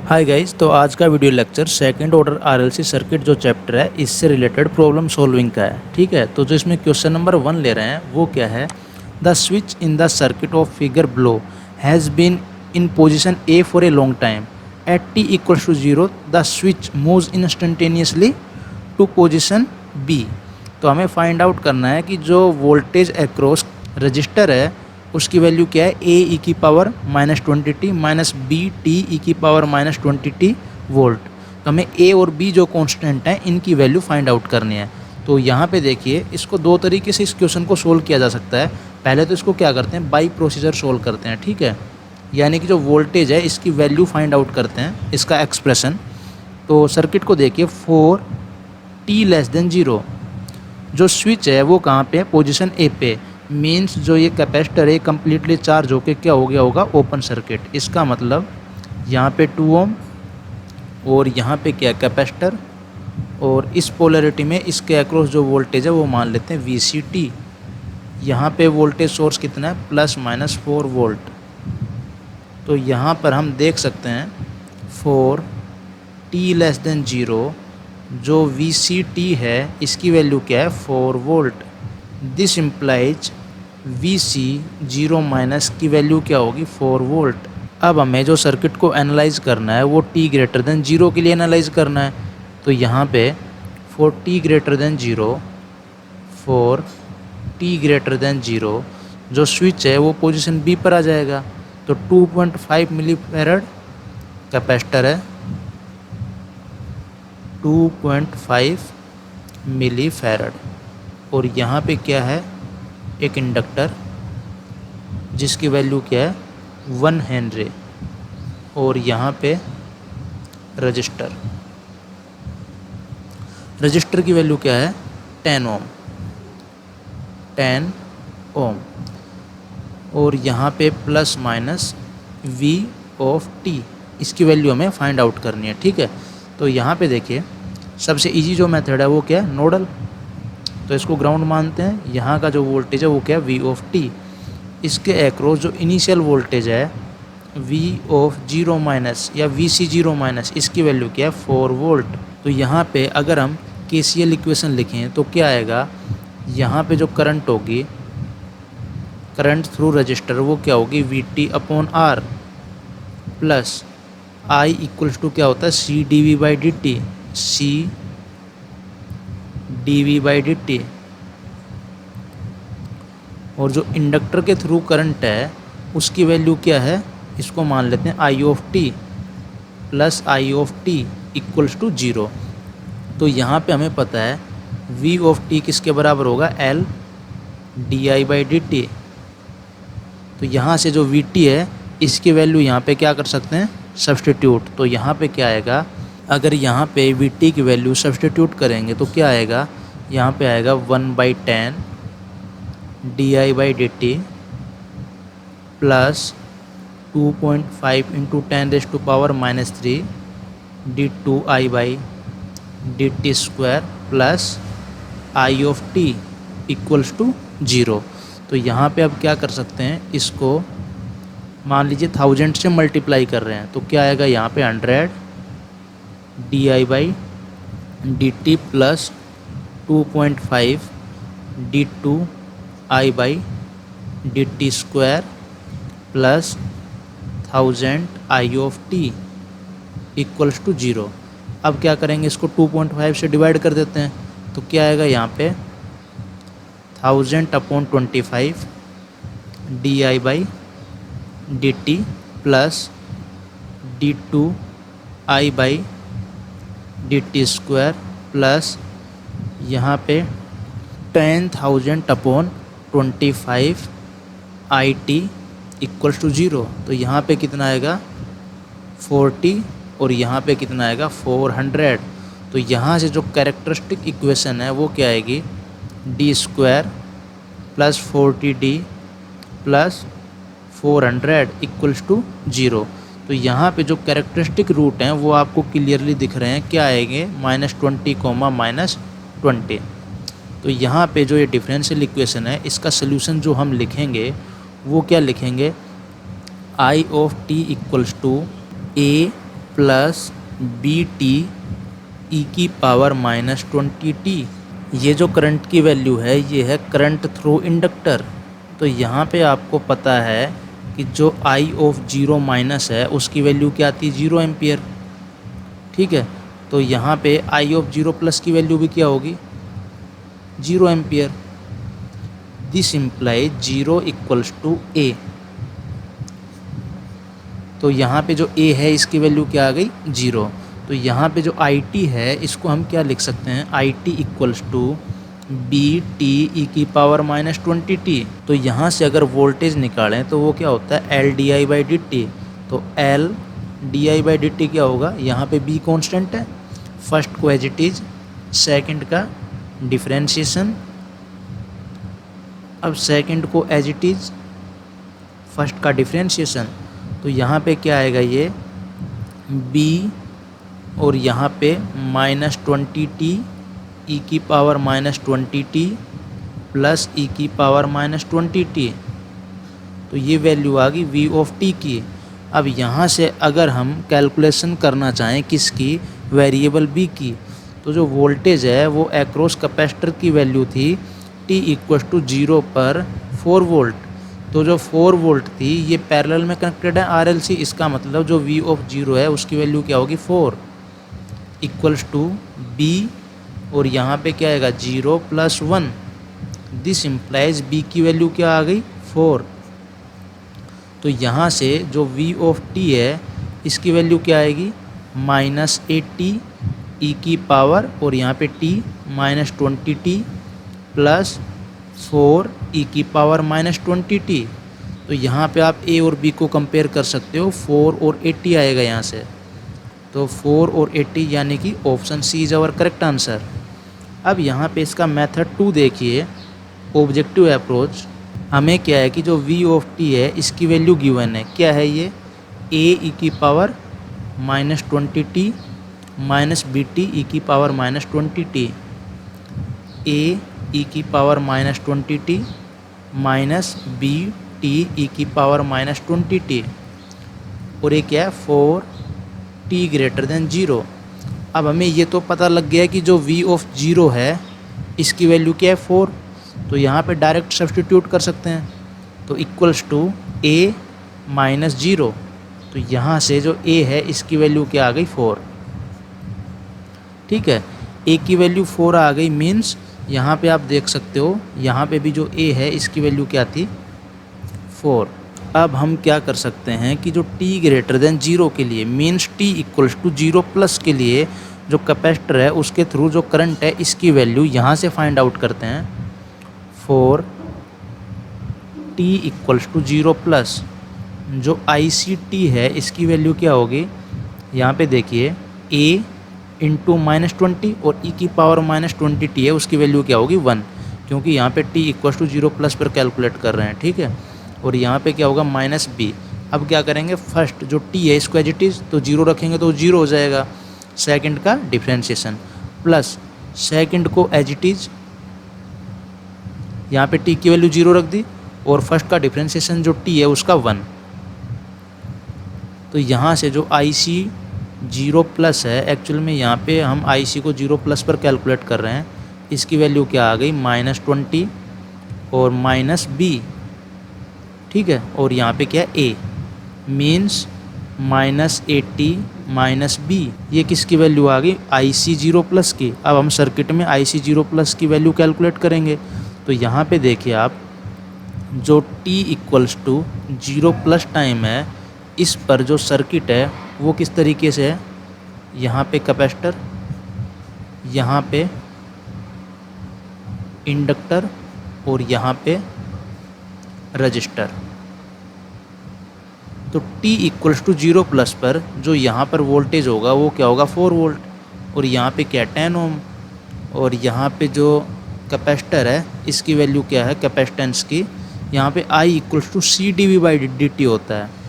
Hi guys, तो आज का video lecture second order RLC circuit जो चैप्टर है इससे रिलेटेड प्रॉब्लम सॉल्विंग का है। ठीक है, तो जो इसमें क्वेश्चन नंबर 1 ले रहे हैं वो क्या है। The switch in the circuit of figure below has been in position A for a long time. At T equals to 0 the switch moves instantaneously to position B. तो हमें फाइंड आउट करना है कि जो वोल्टेज अक्रॉस रजिस्टर है उसकी value क्या है, ए ई की power -20t minus B T E की पावर -20t वोल्ट। तो हमें ए और बी जो कांस्टेंट हैं इनकी वैल्यू फाइंड आउट करनी है। तो यहाँ पे देखिए, इसको दो तरीके से इस क्वेश्चन को सोल्व किया जा सकता है। पहले तो इसको क्या करते हैं, बाई प्रोसीजर सोल्व करते हैं। ठीक है, यानी कि जो वोल्टेज है इसकी वैल्यू फाइंड आउट करते हैं, इसका एक्सप्रेशन। तो सर्किट को देखिए, फॉर टी लेस देन 0 जो स्विच है वो कहाँ पे है, पोजीशन ए पे। मीन्स जो ये कैपेसिटर है कम्प्लीटली चार्ज होके क्या हो गया होगा, ओपन सर्किट। इसका मतलब यहाँ पे 2 ओम और यहाँ पे क्या कैपेसिटर, और इस पोलैरिटी में इसके अक्रॉस जो वोल्टेज है वो मान लेते हैं VCT। यहाँ पे वोल्टेज सोर्स कितना है, ±4 वोल्ट। तो यहाँ पर हम देख सकते हैं फॉर टी लेस देन 0 जो VCT है इसकी वैल्यू क्या है, 4 volt. This implies VC 0 minus की वैल्यू क्या होगी, 4 वोल्ट। अब हमें जो सर्किट को एनालाइज करना है वो t ग्रेटर देन 0 के लिए एनालाइज करना है। तो यहाँ पे फॉर t ग्रेटर देन 0 जो स्विच है वो पोजीशन B पर आ जाएगा। तो 2.5 मिली फैरड कैपेसिटर है, 2.5 मिली फैरड, और यहाँ पे क्या है, एक इंडक्टर जिसकी वैल्यू क्या है, 1 हेनरी, और यहाँ पे रजिस्टर की वैल्यू क्या है, 10 ओम, और यहाँ पे plus minus V of T, इसकी वैल्यू हमें फाइंड आउट करनी है। ठीक है, तो यहाँ पे देखिए सबसे इजी जो मेथड है वो क्या है, नोडल। तो इसको ग्राउंड मानते हैं। यहाँ का जो वोल्टेज है वो क्या है, V ऑफ T। इसके अक्रॉस जो इनिशियल वोल्टेज है V ऑफ 0 माइनस या VC 0 माइनस, इसकी वैल्यू क्या है, 4 वोल्ट। तो यहाँ पे अगर हम KCL इक्वेशन लिखें तो क्या आएगा, यहाँ पे जो करंट होगी, करंट थ्रू रजिस्टर, वो क्या होगी, VT/R plus I equals to क्या होता है, CdV/dt, CdV/dt। और जो इंडक्टर के थ्रू करंट है उसकी वैल्यू क्या है, इसको मान लेते हैं I of T plus I of T equals to 0। तो यहाँ पे हमें पता है V ऑफ T किसके बराबर होगा, L di/dt। तो यहाँ से जो VT है इसकी वैल्यू यहाँ पे क्या कर सकते हैं, सब्सटीट्यूट। तो यहाँ पे क्या आएगा, अगर यहाँ पे VT की वैल्यू सब्सटीट्यूट करेंगे तो क्या आएगा, यहाँ पे आएगा 1/10 di/dt plus 2.5 into 10⁻³ d2i/dt square plus I of T equals to 0। तो यहाँ पे अब क्या कर सकते हैं, इसको मान लीजिए 1000 से मल्टीप्लाई कर रहे हैं तो क्या आएगा, यहाँ पे 100 di/dt plus 2.5 d2i/dt square plus 1000 I of T equals to 0। अब क्या करेंगे, इसको 2.5 से डिवाइड कर देते हैं तो क्या आएगा, यहाँ पे 1000/25 di/dt plus d2i/dt square plus यहाँ पे 10,000/25 IT इक्वल्स टू 0। तो यहाँ पे कितना आएगा, 40, और यहाँ पे कितना आएगा, 400। तो यहाँ से जो कैरेक्टरिस्टिक इक्वेशन है वो क्या आएगी, d² plus 40d plus 400 equals to 0। तो यहाँ पे जो कैरेक्टरिस्टिक रूट हैं वो आपको क्लियरली दिख रहे हैं, क्या आएंगे, -20, -20। तो यहाँ पे जो ये डिफरेंशियल इक्वेशन है इसका सलूशन जो हम लिखेंगे वो क्या लिखेंगे, I of T equals to A plus B T E की पावर माइनस 20t। ये जो करंट की वैल्यू है ये है करंट थ्रू इंडक्टर। तो यहाँ पे आपको पता है कि जो आई ऑफ 0 माइनस है उसकी वैल्यू क्या आती है 0 एम्पियर। ठीक है, तो यहाँ पे आई ऑफ 0 प्लस की वैल्यू भी क्या होगी 0 ampere. This imply 0 equals to A. तो यहाँ पे जो a है इसकी वैल्यू क्या आ गई 0। तो यहाँ पे जो आई टी है इसको हम क्या लिख सकते हैं I T equals to B T E की पावर माइनस 20t। तो यहाँ से अगर वोल्टेज निकालें तो वो क्या होता है L D I by D T. तो L D I by D T क्या होगा, यहाँ पे बी कॉन्स्टेंट है, फर्स्ट को एज इट इज, सेकेंड का डिफ्रेंशिएशन, अब सेकेंड को एज इट इज, फर्स्ट का डिफ्रेंशिएशन। तो यहाँ पे क्या आएगा ये b और यहाँ पे माइनस 20t ई की पावर माइनस 20t प्लस ई की पावर माइनस 20t। तो ये वैल्यू आ गई v ऑफ t की। अब यहाँ से अगर हम कैलकुलेशन करना चाहें किसकी, वेरिएबल b की, तो जो वोल्टेज है वो एक्रॉस कैपेसिटर की वैल्यू थी t इक्वल टू 0 पर 4 वोल्ट। तो जो 4 वोल्ट थी ये पैरेलल में कनेक्टेड है आरएलसी। इसका मतलब जो v ऑफ 0 है उसकी वैल्यू क्या होगी 4 इक्वल्स टू b और यहाँ पे क्या आएगा 0 प्लस 1। दिस इम्प्लाइज b की वैल्यू क्या आ गई 4। तो यहाँ से जो v ऑफ t है इसकी वैल्यू क्या आएगी माइनस 80 ई की पावर और यहाँ पे t माइनस 20t प्लस 4 ई की पावर माइनस 20t। तो यहाँ पे आप a और b को कंपेयर कर सकते हो, 4 और 80 आएगा यहाँ से। तो 4 और 80 यानी कि option C is our correct answer. अब यहाँ पे इसका मेथड 2 देखिए, ऑब्जेक्टिव अप्रोच। हमें क्या है कि जो v ऑफ t है इसकी वैल्यू गिवन है, क्या है ये a ई की power minus 20t minus B T E की power minus 20t, a E की power minus 20t minus B T E की पावर माइनस 20t और ये क्या है 4t ग्रेटर देन 0। अब हमें ये तो पता लग गया कि जो v ऑफ 0 है इसकी वैल्यू क्या है 4। तो यहाँ पे डायरेक्ट सब्स्टिट्यूट कर सकते हैं। तो इक्वल्स टू a माइनस 0। तो यहाँ से जो a है इसकी वैल्यू क्या आ गई 4। ठीक है, a की वैल्यू 4 आ गई, मीन्स यहाँ पे आप देख सकते हो यहाँ पे भी जो a है इसकी वैल्यू क्या थी 4। अब हम क्या कर सकते हैं कि जो t ग्रेटर देन 0 के लिए means t equals to 0 plus के लिए जो कैपेसिटर है उसके थ्रू जो करंट है इसकी वैल्यू यहाँ से फाइंड आउट करते हैं। 4 t इक्वल्स टू 0 प्लस जो ICT है इसकी वैल्यू क्या होगी, यहाँ पे देखिए a इंटू माइनस 20 और e की पावर माइनस 20t है उसकी वैल्यू क्या होगी 1, क्योंकि यहाँ पे t इक्वल्स टू 0 प्लस पर कैलकुलेट कर रहे हैं। ठीक है, और यहाँ पे क्या होगा माइनस b। अब क्या करेंगे, फर्स्ट जो t है इसको एज इट इज़ तो 0 रखेंगे तो 0 हो जाएगा, सेकंड का डिफ्रेंशिएशन प्लस सेकंड को एज इट इज़, यहाँ पे t की वैल्यू 0 रख दी और फर्स्ट का डिफ्रेंशिएशन जो t है उसका 1। तो यहाँ से जो IC 0 प्लस है, एक्चुअल में यहाँ पे हम IC को 0 प्लस पर कैलकुलेट कर रहे हैं, इसकी वैल्यू क्या आ गई माइनस 20 और माइनस b। ठीक है, और यहाँ पे क्या है a means minus 80 minus b। ये किसकी वैल्यू आ गई IC 0 प्लस की। अब हम सर्किट में IC 0 प्लस की वैल्यू कैलकुलेट करेंगे। तो यहाँ पे देखिए आप जो t equals to 0 plus time है इस पर जो सर्किट है वो किस तरीके से है, यहाँ पे कैपेसिटर, यहाँ पे इंडक्टर और यहाँ पे रजिस्टर। तो t इक्वल्स टू 0 प्लस पर जो यहाँ पर वोल्टेज होगा वो क्या होगा 4 वोल्ट और यहाँ पे क्या 10 ओम और यहाँ पे जो कैपेसिटर है इसकी वैल्यू क्या है कैपेसिटेंस की, यहाँ पे I equals to C D V by D T होता है।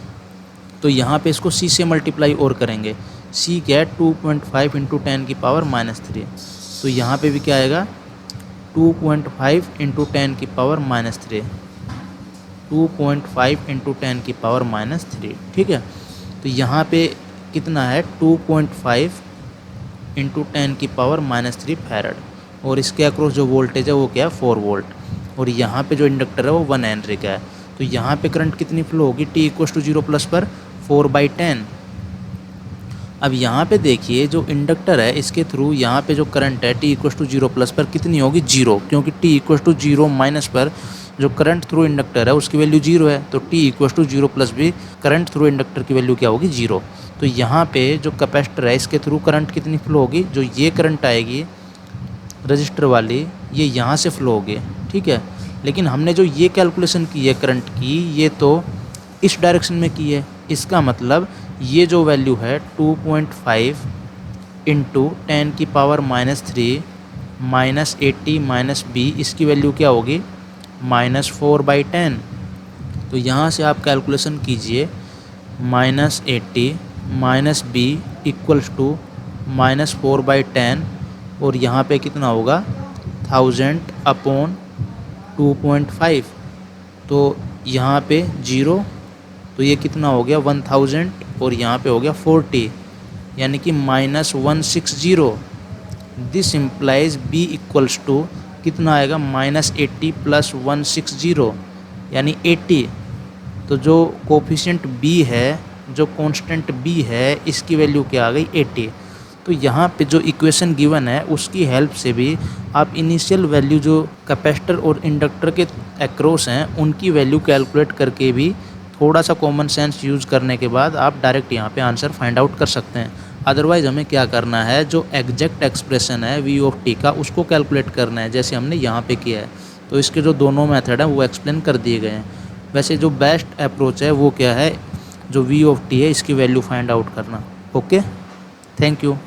तो यहाँ पे इसको c से मल्टीप्लाई और करेंगे, c क्या है 2.5 इंटू 10 की पावर माइनस 3। तो यहाँ पे भी क्या आएगा 2.5 इंटू 10 की पावर माइनस 3, 2.5 इंटू 10 की पावर माइनस 3। ठीक है, तो यहाँ पे कितना है 2.5 इंटू 10⁻³ फैरड, और इसके अक्रॉस जो वोल्टेज है वो क्या है 4 वोल्ट, और यहाँ पे जो इंडक्टर है वो 1 हेनरी का है। तो यहाँ पे करंट कितनी फ्लो होगी t = 0 प्लस पर 4/10। अब यहाँ पे देखिए जो इंडक्टर है इसके थ्रू यहाँ पे जो करंट है t = 0 प्लस पर कितनी होगी 0, क्योंकि t = 0 माइनस पर जो करंट थ्रू इंडक्टर है उसकी वैल्यू 0 है, तो t = 0 प्लस भी करंट थ्रू इंडक्टर की वैल्यू क्या होगी 0। तो यहाँ पे जो कैपेसिटर है इसके थ्रू करंट कितनी फ्लो होगी, जो ये करंट आएगी रजिस्टर वाली ये यहाँ से फ्लो होगी, ठीक है। लेकिन हमने जो ये कैलकुलेशन की है करंट की ये तो इस डायरेक्शन में की है, इसका मतलब ये जो वैल्यू है 2.5 इंटू 10⁻³ माइनस 80 माइनस b, इसकी वैल्यू क्या होगी -4/10। तो यहाँ से आप कैलकुलेशन कीजिए -80 माइनस b इक्वल्स टू -4/10, और यहाँ पे कितना होगा 1000/2.5, तो यहाँ पे 0, तो ये कितना हो गया 1000, और यहाँ पे हो गया 40, यानी कि -160। This implies b equals to कितना आएगा -80 + 160 यानी 80। तो जो कोफिशिएंट b है, जो कांस्टेंट b है, इसकी वैल्यू क्या आ गई 80। तो यहाँ पे जो इक्वेशन गिवन है उसकी हेल्प से भी आप इनिशियल वैल्यू जो कैपेसिटर और इंडक्टर के अक्रॉस हैं उनकी वैल्यू कैलकुलेट करके भी थोड़ा सा कॉमन सेंस यूज़ करने के बाद आप डायरेक्ट यहाँ पे आंसर फाइंड आउट कर सकते हैं। अदरवाइज़ हमें क्या करना है, जो एग्जैक्ट एक्सप्रेशन है v का उसको कैलकुलेट करना है, जैसे हमने यहाँ पे किया है। तो इसके जो दोनों मेथड हैं वो एक्सप्लेन कर दिए गए हैं। वैसे जो बेस्ट अप्रोच है वो क्या है, जो v है इसकी वैल्यू फाइंड आउट करना। Okay, thank you.